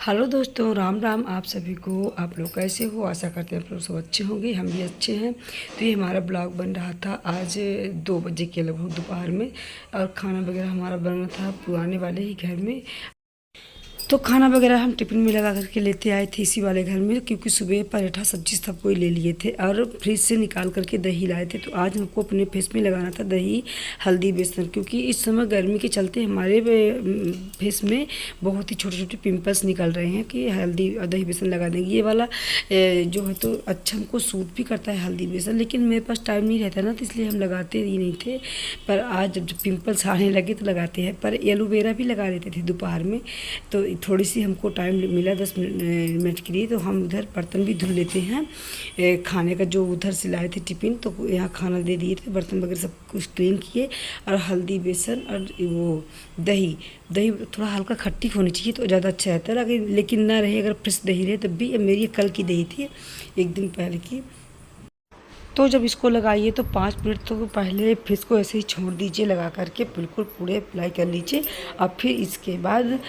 Hello दोस्तों, राम राम आप सभी को। आप लोग कैसे हो? आशा करते हैं आप लोग सब अच्छे होंगे, हम भी अच्छे हैं। तो ये हमारा ब्लॉग बन रहा था आज 2 बजे के लगभग दोपहर में, और खाना वगैरह हमारा बन रहा था पुराने वाले ही घर में। तो खाना वगैरह हम टिफ़िन में लगा करके लेते आए थे इसी वाले घर में, क्योंकि सुबह पराठा सब्जी सब कोई ले लिए थे और फ्रिज से निकाल करके दही लाए थे। तो आज हमको अपने फेस में लगाना था दही हल्दी बेसन, क्योंकि इस समय गर्मी के चलते हमारे फेस में बहुत ही छोटे छोटे पिंपल्स निकल रहे हैं कि हल्दी और दही बेसन लगा देंगे। ये वाला जो है तो अच्छा हमको सूट भी करता है हल्दी बेसन, लेकिन मेरे पास टाइम नहीं रहता ना, तो इसलिए हम लगाते ही नहीं थे। पर आज जब पिंपल्स आने लगे तो लगाते हैं। पर एलोवेरा भी लगा देते थे दोपहर में, तो थोड़ी सी हमको टाइम मिला 10 मिनट के लिए, तो हम उधर बर्तन भी धुल लेते हैं। खाने का जो उधर से लाए थे टिफ़िन, तो यहाँ खाना दे दिए थे, बर्तन वगैरह सब कुछ क्लीन किए। और हल्दी बेसन और वो दही दही थोड़ा हल्का खट्टी होनी चाहिए तो ज़्यादा अच्छा रहता है, लेकिन ना रहे अगर फ्रेश दही रहे तब भी। मेरी कल की दही थी, एक दिन पहले की। तो जब इसको लगाइए तो 5 मिनट तो पहले फेस को ऐसे ही छोड़ दीजिए लगा करके, बिल्कुल पूरे अप्लाई कर लीजिए। और फिर इसके बाद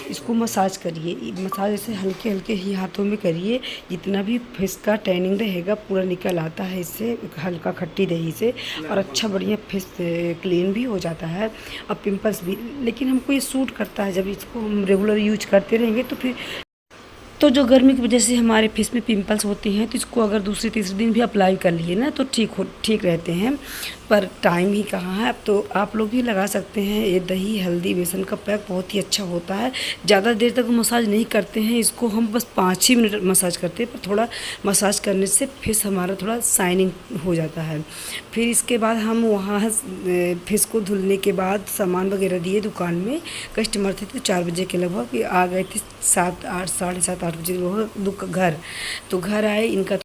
इसको मसाज करिए। मसाज ऐसे हल्के हल्के ही हाथों में करिए, जितना भी फेस का टैनिंग रहेगा पूरा निकल आता है इससे, हल्का खट्टी दही से। और अच्छा बढ़िया फेस क्लीन भी हो जाता है और पिंपल्स भी। लेकिन हमको ये सूट करता है, जब इसको हम रेगुलर यूज करते रहेंगे तो फिर तो जो गर्मी की वजह से हमारे फेस में पिंपल्स होते हैं, तो इसको अगर दूसरे तीसरे दिन भी अप्लाई कर लिए ना तो ठीक रहते हैं। पर टाइम ही कहाँ है। अब तो आप लोग भी लगा सकते हैं। ये दही हल्दी बेसन का पैक बहुत ही अच्छा होता है। ज़्यादा देर तक मसाज नहीं करते हैं इसको, हम बस 5 ही मिनट मसाज करते हैं। पर थोड़ा मसाज करने से फेस हमारा थोड़ा शाइनिंग हो जाता है। फिर इसके बाद हम वहाँ फेस को धुलने के बाद सामान वगैरह दिए दुकान में। कस्टमर थे तो 4 बजे के लगभग आ गए थे, 7 8 साढ़े 7 8 बजे घर। तो घर आए इनका।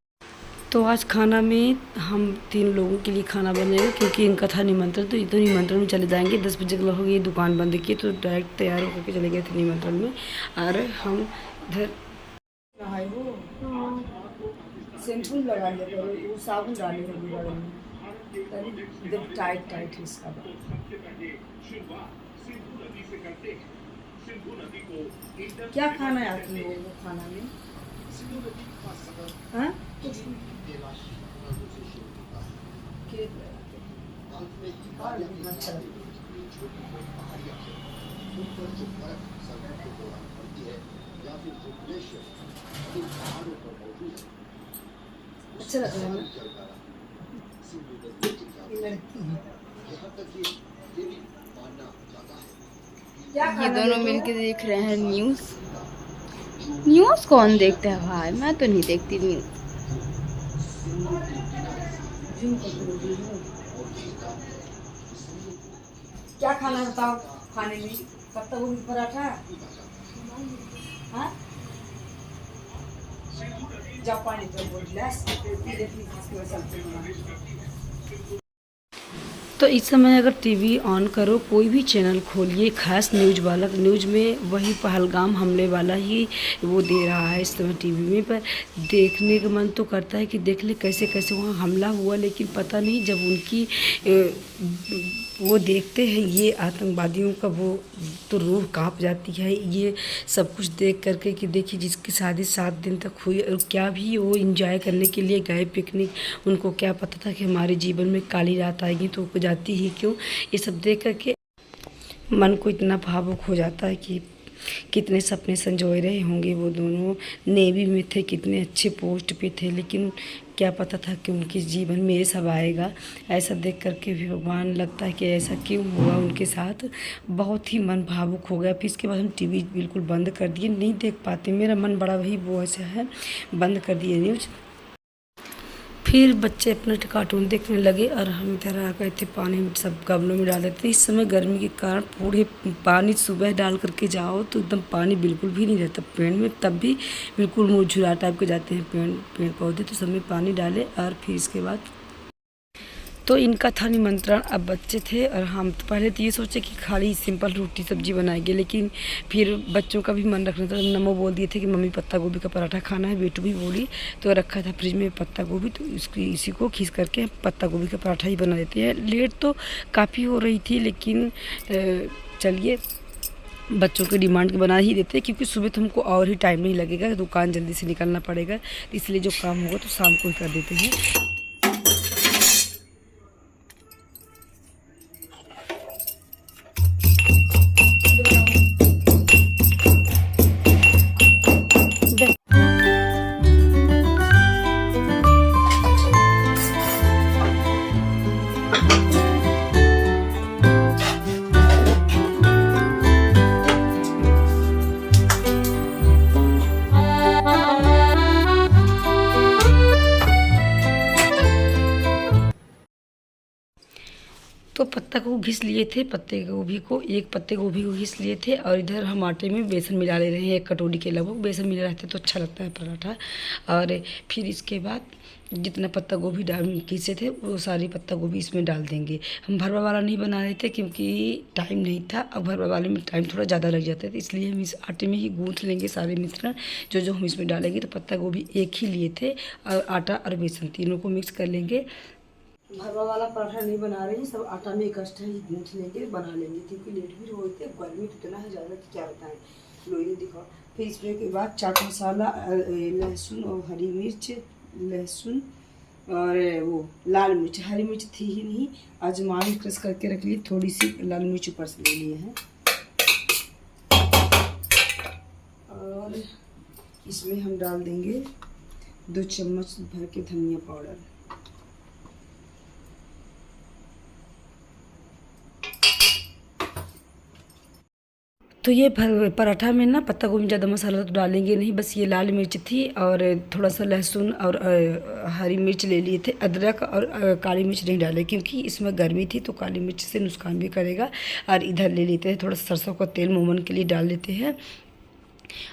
तो आज खाना में हम 3 लोगों के लिए खाना बनेगा, क्योंकि इनका था निमंत्रण। तो ये तो निमंत्रण में चले जाएंगे। 10 बजे के लगभग ये दुकान बंद की, तो डायरेक्ट तैयार होकर के चले गए थे निमंत्रण में। और हम इधर शैम्पू लगा लिया करो, वो साबुन डाले होगी बगल में, एकदम टाइट टाइट इसका। क्या खाना है आप लोगों को खाना में? हाँ? अच्छा लग रहा है ना? ये दोनों मिलके देख रहे हैं न्यूज़। न्यूज़ कौन देखता है भाई? मैं तो नहीं देखती न्यूज़। क्या खाना बताओ खाने में? पत्ता गोभी पराठा? हाँ? जापानी तो बोल गिलास तो इस समय अगर टीवी ऑन करो, कोई भी चैनल खोलिए, खास न्यूज़ वाला, न्यूज़ में वही पहलगाम हमले वाला ही वो दे रहा है इस समय टीवी में। पर देखने का मन तो करता है कि देख ले कैसे कैसे वहाँ हमला हुआ, लेकिन पता नहीं जब उनकी वो देखते हैं ये आतंकवादियों का, वो तो रूह कांप जाती है ये सब कुछ देख करके। कि देखिए जिसकी शादी 7 दिन तक हुई, और क्या भी वो इंजॉय करने के लिए गए पिकनिक, उनको क्या पता था कि हमारे जीवन में काली रात आएगी, तो वो जाती ही क्यों। ये सब देख करके मन को इतना भावुक हो जाता है कि कितने सपने संजोए रहे होंगे। वो दोनों नेवी में थे, कितने अच्छे पोस्ट पे थे, लेकिन क्या पता था कि उनके जीवन में ये सब आएगा। ऐसा देख करके भी भगवान लगता है कि ऐसा क्यों हुआ उनके साथ। बहुत ही मन भावुक हो गया। फिर इसके बाद हम टीवी बिल्कुल बंद कर दिए, नहीं देख पाते। मेरा मन बड़ा ही वो ऐसा है, बंद कर दिए न्यूज़। फिर बच्चे अपना कार्टून देखने लगे और हम इधर आ गए थे। पानी में सब गमलों में डाल देते थे। इस समय गर्मी के कारण पूरे पानी सुबह डाल करके जाओ तो एकदम पानी बिल्कुल भी नहीं रहता पेड़ में, तब भी बिल्कुल मुरझुरा टाइप के जाते हैं पेड़ पौधे। तो सब में पानी डाले और फिर इसके बाद तो इनका था निमंत्रण। अब बच्चे थे और हम तो पहले तो ये सोचे कि खाली सिंपल रोटी सब्जी बनाएंगे, लेकिन फिर बच्चों का भी मन रखना था। नमो बोल दिए थे कि मम्मी पत्ता गोभी का पराठा खाना है, बेटू भी बोली। तो रखा था फ्रिज में पत्ता गोभी, तो इसी को खींच करके पत्ता गोभी का पराठा ही बना देते हैं। लेट तो काफ़ी हो रही थी, लेकिन चलिए बच्चों के डिमांड के बना ही देते हैं, क्योंकि सुबह तो हमको और ही टाइम नहीं लगेगा, दुकान जल्दी से निकलना पड़ेगा, तो इसलिए जो काम होगा तो शाम को ही कर देते हैं। तो पत्ता को घिस लिए थे, पत्ते गोभी को, एक पत्ते गोभी को घिस लिए थे, और इधर हम आटे में बेसन मिला ले रहे हैं, 1 कटोरी के लगभग बेसन मिला रहता है तो अच्छा लगता है पराठा। और फिर इसके बाद जितना पत्ता गोभी घिसे थे वो सारी पत्ता गोभी इसमें डाल देंगे। हम भरवा वाला नहीं बना रहे थे क्योंकि टाइम नहीं था, और भरवा वाले में टाइम थोड़ा ज़्यादा लग जाता है, तो इसलिए हम इस आटे में ही गूँथ लेंगे सारे मिश्रण जो हम इसमें डालेंगे। तो पत्ता गोभी एक ही लिए थे, और आटा और बेसन तीनों को मिक्स कर लेंगे। भरवा वाला पराठा नहीं बना रहे हैं, सब आटा में इकट्ठा ही गूँथ लेंगे, बना लेंगे, क्योंकि लेट भी होते, गर्मी तो इतना है ज़्यादा कि क्या बताएं। लोई दिखाओ। फिर इसमें के बाद चाट मसाला, लहसुन और हरी मिर्च, लहसुन और वो लाल मिर्च, हरी मिर्च थी ही नहीं, अजवाइन क्रश करके रख ली, थोड़ी सी लाल मिर्च ऊपर से ले लिए हैं। और इसमें हम डाल देंगे 2 चम्मच भर के धनिया पाउडर। तो ये पराठा में ना पत्ता गोभी ज़्यादा मसाला तो डालेंगे नहीं, बस ये लाल मिर्च थी और थोड़ा सा लहसुन और हरी मिर्च ले लिए थे। अदरक और काली मिर्च नहीं डाले क्योंकि इसमें गर्मी थी, तो काली मिर्च से नुकसान भी करेगा। और इधर ले लेते हैं थोड़ा सरसों का तेल, मोमन के लिए डाल लेते हैं।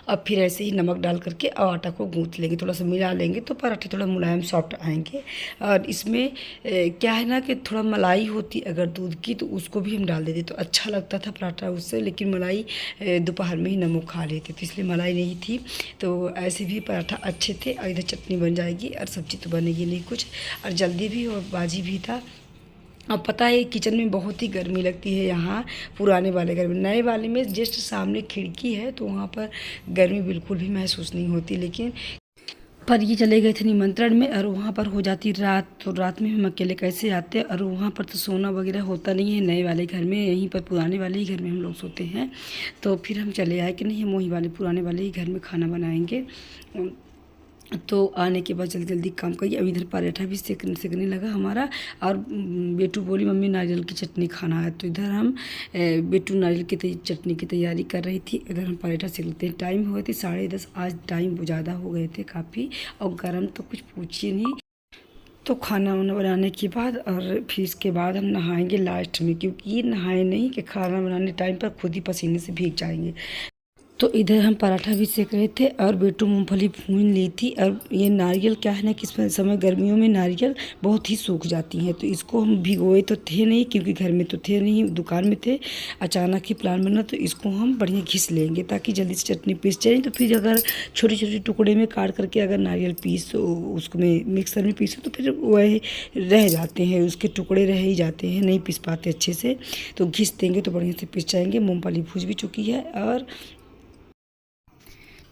अब फिर ऐसे ही नमक डाल करके और आटा को गूँथ लेंगे, थोड़ा सा मिला लेंगे तो पराठे थोड़ा मुलायम सॉफ्ट आएंगे। और इसमें क्या है ना कि थोड़ा मलाई होती अगर दूध की तो उसको भी हम डाल देते तो अच्छा लगता था पराठा उससे, लेकिन मलाई दोपहर में ही नमक खा लेते तो इसलिए मलाई नहीं थी। तो ऐसे भी पराठा अच्छे थे, और इधर चटनी बन जाएगी और सब्ज़ी तो बनेगी नहीं कुछ, और जल्दी भी और बाजी भी था। अब पता है किचन में बहुत ही गर्मी लगती है यहाँ पुराने वाले घर में। नए वाले में जस्ट सामने खिड़की है तो वहाँ पर गर्मी बिल्कुल भी महसूस नहीं होती, लेकिन पर ये चले गए थे निमंत्रण में और वहाँ पर हो जाती रात, तो रात में हम अकेले कैसे आते, और वहाँ पर तो सोना वगैरह होता नहीं है नए वाले घर में, यहीं पर पुराने वाले ही घर में हम लोग सोते हैं। तो फिर हम चले आए कि नहीं हम वही वाले पुराने वाले ही घर में खाना बनाएंगे। तो आने के बाद जल्दी जल्दी काम करिए। अब इधर पराठा भी सेकने लगा हमारा, और बेटू बोली मम्मी नारियल की चटनी खाना है, तो इधर हम बेटू नारियल की चटनी की तैयारी कर रही थी, इधर हम पराठा सेक लेते हैं। टाइम हुए थे 10:30, आज टाइम ज़्यादा हो गए थे काफ़ी, और गर्म तो कुछ पूछिए नहीं। तो खाना वाना बनाने के बाद और फिर इसके बाद हम नहाएंगे लास्ट में, क्योंकि नहाए नहीं कि खाना बनाने टाइम पर खुद ही पसीने से भीग जाएंगे। तो इधर हम पराठा भी सेक रहे थे और बेटू मूंगफली भून ली थी। और ये नारियल क्या है ना कि इस समय गर्मियों में नारियल बहुत ही सूख जाती हैं, तो इसको हम भिगोए तो थे नहीं क्योंकि घर में तो थे नहीं, दुकान में थे, अचानक ही प्लान बना, तो इसको हम बढ़िया घिस लेंगे ताकि जल्दी से चटनी पीस जाए। तो फिर अगर छोटे छोटे टुकड़े में काट करके अगर नारियल पीस उसको में मिक्सर में पीसो तो फिर वह रह जाते हैं, उसके टुकड़े रह ही जाते हैं, नहीं पीस पाते अच्छे से। तो घिस देंगे तो बढ़िया से पीस जाएंगे। मूँगफली भूज भी चुकी है, और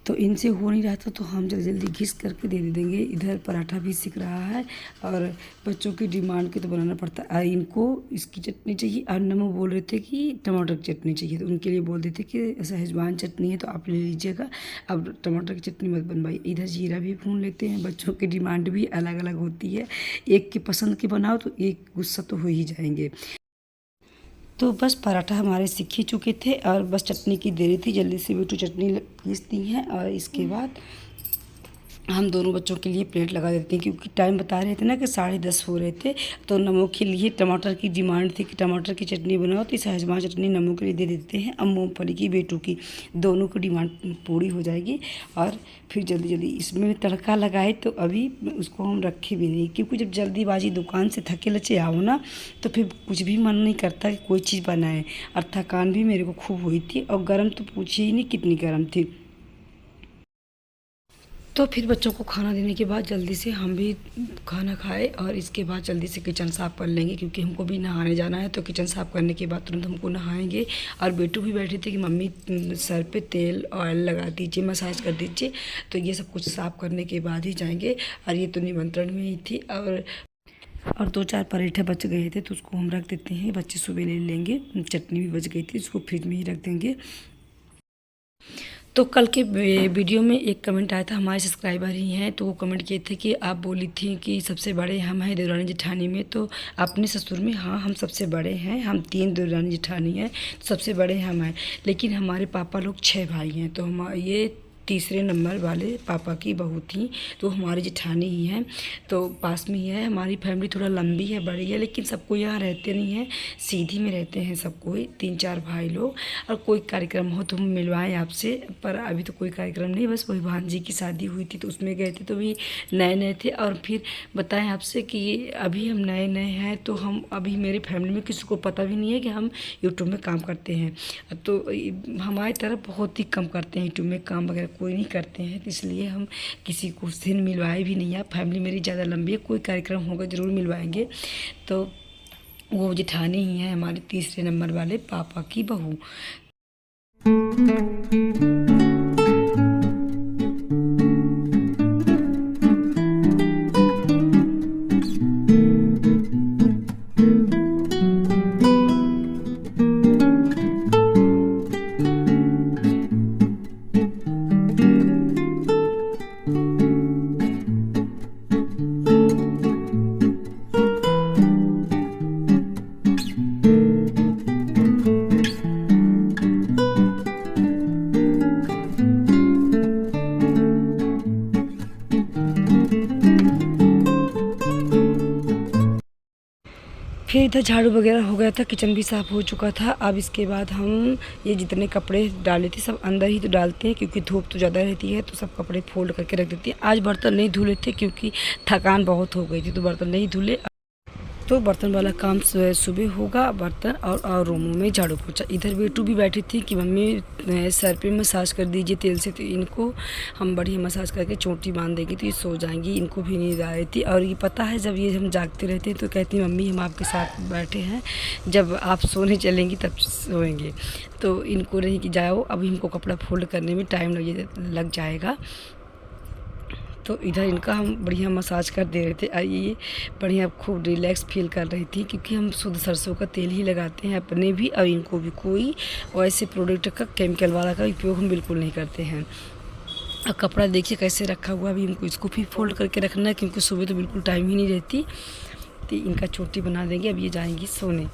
तो इनसे हो नहीं रहा था तो हम जल्दी जल्दी घिस करके दे देंगे। इधर पराठा भी सीख रहा है, और बच्चों की डिमांड के तो बनाना पड़ता है। इनको इसकी चटनी चाहिए, और नमो बोल रहे थे कि टमाटर की चटनी चाहिए, तो उनके लिए बोल देते कि सहजवान चटनी है तो आप ले लीजिएगा, अब टमाटर की चटनी मत बनवाइए। इधर जीरा भी भून लेते हैं, बच्चों की डिमांड भी अलग अलग होती है, एक के पसंद के बनाओ तो एक गुस्सा तो हो ही जाएंगे। तो बस पराठा हमारे सीख ही चुके थे, और बस चटनी की देरी थी, जल्दी से बेटू चटनी पीस दी है। और इसके बाद हम दोनों बच्चों के लिए प्लेट लगा देते हैं, क्योंकि टाइम बता रहे थे ना कि 10:30 हो रहे थे। तो नमो के लिए टमाटर की डिमांड थी कि टमाटर की चटनी बनाओ, तो सहजवान चटनी नमो के लिए दे देते हैं। अब मूँगफली की बेटू की, दोनों की डिमांड पूरी हो जाएगी। और फिर जल्दी जल्दी इसमें तड़का लगाए, तो अभी उसको हम रखे भी नहीं, क्योंकि जब जल्दीबाजी दुकान से थके लचे आओ ना तो फिर कुछ भी मन नहीं करता कि कोई चीज़ बनाए। और थकान भी मेरे को खूब हुई थी, और गर्म तो पूछिए ही नहीं कितनी गर्म थी। तो फिर बच्चों को खाना देने के बाद जल्दी से हम भी खाना खाए और इसके बाद जल्दी से किचन साफ़ कर लेंगे, क्योंकि हमको भी नहाने जाना है। तो किचन साफ़ करने के बाद तुरंत हमको नहाएंगे। और बेटू भी बैठे थे कि मम्मी सर पे तेल ऑयल लगा दीजिए, मसाज कर दीजिए। तो ये सब कुछ साफ़ करने के बाद ही जाएंगे। और ये तो निमंत्रण में ही थी। और 2-4 पराठे बच गए थे तो उसको हम रख देते हैं, बच्चे सुबह ले लेंगे। चटनी भी बच गई थी, उसको फ्रिज में ही रख देंगे। तो कल के वीडियो में एक कमेंट आया था, हमारे सब्सक्राइबर ही हैं, तो वो कमेंट किए थे कि आप बोली थी कि सबसे बड़े हम हैं देवरानी जेठानी में। तो अपने ससुर में हाँ हम सबसे बड़े हैं, हम 3 देवरानी जेठानी हैं, सबसे बड़े हम हैं। लेकिन हमारे पापा लोग 6 भाई हैं, तो हम ये तीसरे नंबर वाले पापा की बहू थी, तो हमारी जेठानी ही हैं। तो पास में ही है। हमारी फैमिली थोड़ा लंबी है, बड़ी है, लेकिन सबको यहाँ रहते नहीं हैं, सीधी में रहते हैं सब कोई, 3-4 भाई लोग। और कोई कार्यक्रम हो तो हम मिलवाएं आपसे, पर अभी तो कोई कार्यक्रम नहीं, बस वही भांजी की शादी हुई थी तो उसमें गए थे, तो भी नए नए थे। और फिर बताएं आपसे कि अभी हम नए नए हैं, तो हम अभी मेरी फैमिली में किसी को पता भी नहीं है कि हम यूट्यूब में काम करते हैं। तो हमारी तरफ बहुत ही कम करते हैं यूट्यूब में काम वगैरह, कोई नहीं करते हैं। तो इसलिए हम किसी को उस दिन मिलवाए भी नहीं है। फैमिली मेरी ज़्यादा लंबी है, कोई कार्यक्रम होगा ज़रूर मिलवाएंगे। तो वो जेठानी ही है हमारे तीसरे नंबर वाले पापा की बहू। फिर इधर झाड़ू वगैरह हो गया था, किचन भी साफ़ हो चुका था। अब इसके बाद हम ये जितने कपड़े डाले थे सब अंदर ही तो डालते हैं, क्योंकि धूप तो ज़्यादा रहती है, तो सब कपड़े फोल्ड करके रख देते हैं। आज बर्तन नहीं धुले थे क्योंकि थकान बहुत हो गई थी, तो बर्तन नहीं धुले। तो बर्तन वाला काम सुबह होगा, बर्तन और रूमों में झाड़ू पोछा। इधर बेटू भी बैठी थी कि मम्मी सर पे मसाज कर दीजिए तेल से, तो इनको हम बढ़िया मसाज करके चोटी बांध देंगे तो ये सो जाएंगी। इनको भी नींद आ रही थी, और ये पता है जब ये हम जागते रहते हैं तो कहती मम्मी हम आपके साथ बैठे हैं, जब आप सोने चलेंगी तब सोएंगे। तो इनको नहीं कि जाओ, अभी हमको कपड़ा फोल्ड करने में टाइम लग जाएगा। तो इधर इनका हम बढ़िया मसाज कर दे रहे थे, और ये बढ़िया खूब रिलैक्स फील कर रही थी, क्योंकि हम शुद्ध सरसों का तेल ही लगाते हैं अपने भी, और इनको भी कोई वैसे प्रोडक्ट का केमिकल वाला का उपयोग हम बिल्कुल नहीं करते हैं। और कपड़ा देखिए कैसे रखा हुआ, अभी इनको इसको भी फोल्ड करके रखना है, क्योंकि सुबह तो बिल्कुल टाइम ही नहीं रहती। तो इनका चोटी बना देंगे, अब ये जाएंगी सोने।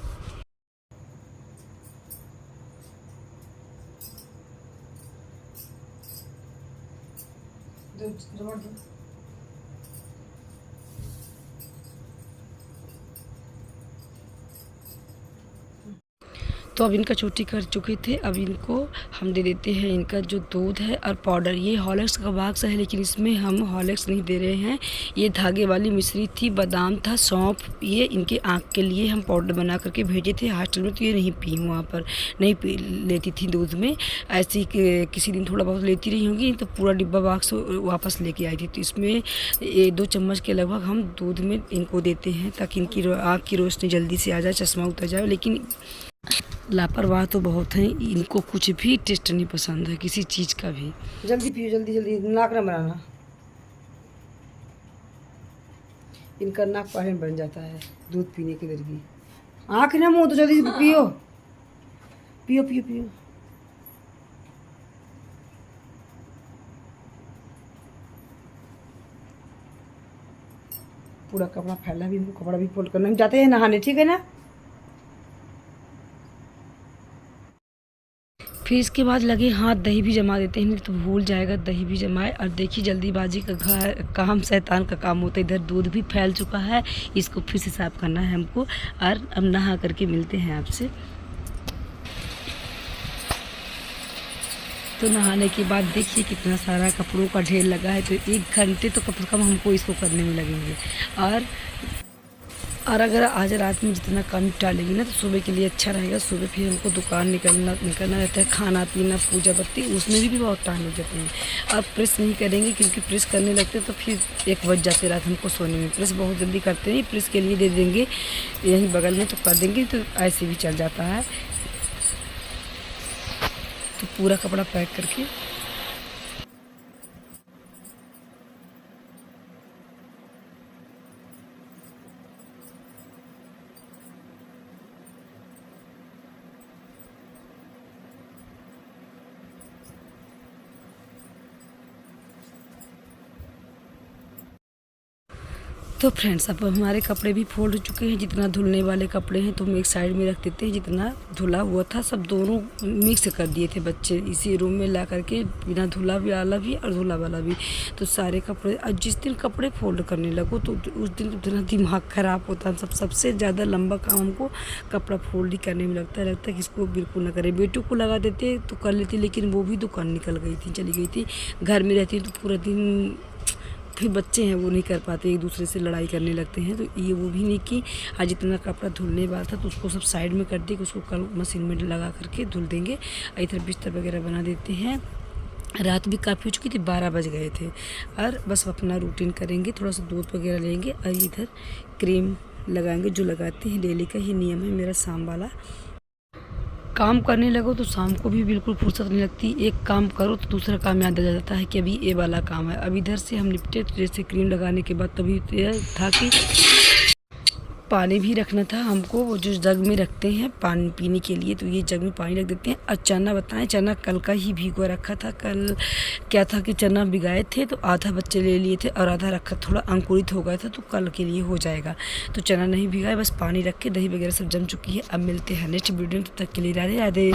तो अब इनका चोटी कर चुके थे, अब इनको हम दे देते हैं इनका जो दूध है और पाउडर। ये हॉर्लिक्स का बॉक्स है, लेकिन इसमें हम हॉर्लिक्स नहीं दे रहे हैं। ये धागे वाली मिश्री थी, बादाम था, सौंफ, ये इनके आँख के लिए हम पाउडर बना करके भेजे थे हॉस्टल में। तो ये नहीं पी, वहाँ पर नहीं पी लेती थी दूध में, ऐसे ही किसी दिन थोड़ा बहुत लेती रही होंगी, तो पूरा डिब्बा बॉक्स वापस लेके आई थी। तो इसमें 2 चम्मच के लगभग हम दूध में इनको देते हैं, ताकि इनकी आँख की रोशनी जल्दी से आ जाए, चश्मा उतर जाए। लेकिन लापरवाह तो बहुत हैं, इनको कुछ भी टेस्ट नहीं पसंद है किसी चीज़ का भी। जल्दी पियो, जल्दी जल्दी, नाक ना बनाना। इनका नाक पहले बन जाता है दूध पीने के देर की। आँख ना मुँह, तो जल्दी पियो पियो पियो पियो। पूरा कपड़ा फैला भी, कपड़ा भी फोल्ड करना। हम जाते हैं नहाने, ठीक है ना। फिर इसके बाद लगे हाथ दही भी जमा देते हैं, नहीं तो भूल जाएगा, दही भी जमाए। और देखिए जल्दीबाजी का काम शैतान का काम होता है। इधर दूध भी फैल चुका है, इसको फिर से साफ़ करना है हमको। और अब नहा करके मिलते हैं आपसे। तो नहाने के बाद देखिए कितना सारा कपड़ों का ढेर लगा है, तो 1 घंटे तो कम से कम हमको इसको करने में लगेंगे। और और अगर आज रात में जितना काम निपटा लेंगे ना तो सुबह के लिए अच्छा रहेगा। सुबह फिर हमको दुकान निकलना रहता है, खाना पीना पूजा पत्ती उसमें भी बहुत टाइम लग जाते हैं। और प्रेस नहीं करेंगे क्योंकि प्रेस करने लगते तो फिर 1 बज जाते रात हमको सोने में। प्रेस बहुत जल्दी करते हैं, प्रेस के लिए दे देंगे यहीं बगल में तो कर देंगे, तो ऐसे भी चल जाता है। तो पूरा कपड़ा पैक करके तो फ्रेंड्स अब हमारे कपड़े भी फोल्ड हो चुके हैं। जितना धुलने वाले कपड़े हैं तो हम एक साइड में रख देते हैं, जितना धुला हुआ था सब दोनों मिक्स कर दिए थे बच्चे इसी रूम में ला करके, बिना धुला वाला भी और धुला वाला भी। तो सारे कपड़े और जिस दिन कपड़े फोल्ड करने लगो तो उस दिन इतना दिमाग ख़राब होता है। सबसे ज़्यादा लंबा काम हमको कपड़ा फोल्ड ही करने में लगता है कि इसको बिल्कुल ना करें। बेटू को लगा देते तो कर लेती, लेकिन वो भी दुकान निकल गई थी, चली गई थी। घर में रहती तो पूरा दिन, फिर बच्चे हैं वो नहीं कर पाते, एक दूसरे से लड़ाई करने लगते हैं। तो ये वो भी नहीं की। आज जितना कपड़ा धुलने वाला था तो उसको सब साइड में कर दिए, उसको कल मशीन में लगा करके धुल देंगे। इधर बिस्तर वगैरह बना देते हैं। रात भी काफ़ी हो चुकी थी, 12 बज गए थे। और बस अपना रूटीन करेंगे, थोड़ा सा दूध वगैरह लेंगे और इधर क्रीम लगाएंगे जो लगाते हैं डेली का ही नियम है मेरा शाम वाला। काम करने लगो तो शाम को भी बिल्कुल फुर्सत नहीं लगती। एक काम करो तो दूसरा काम याद आ जाता है कि अभी ये वाला काम है। अब इधर से हम निपटे तो जैसे क्रीम लगाने के बाद तभी था कि पानी भी रखना था हमको, वो जो जग में रखते हैं पानी पीने के लिए, तो ये जग में पानी रख देते हैं। और चना बताएं, चना कल का ही भिगो रखा था। कल क्या था कि चना भिगाए थे तो आधा बच्चे ले लिए थे और आधा रखा, थोड़ा अंकुरित हो गया था तो कल के लिए हो जाएगा। तो चना नहीं भिगाए, बस पानी रख के दही वगैरह सब जम चुकी है। अब मिलते हैं नेक्स्ट वीडियो में, तब तक के लिए राधे राधे।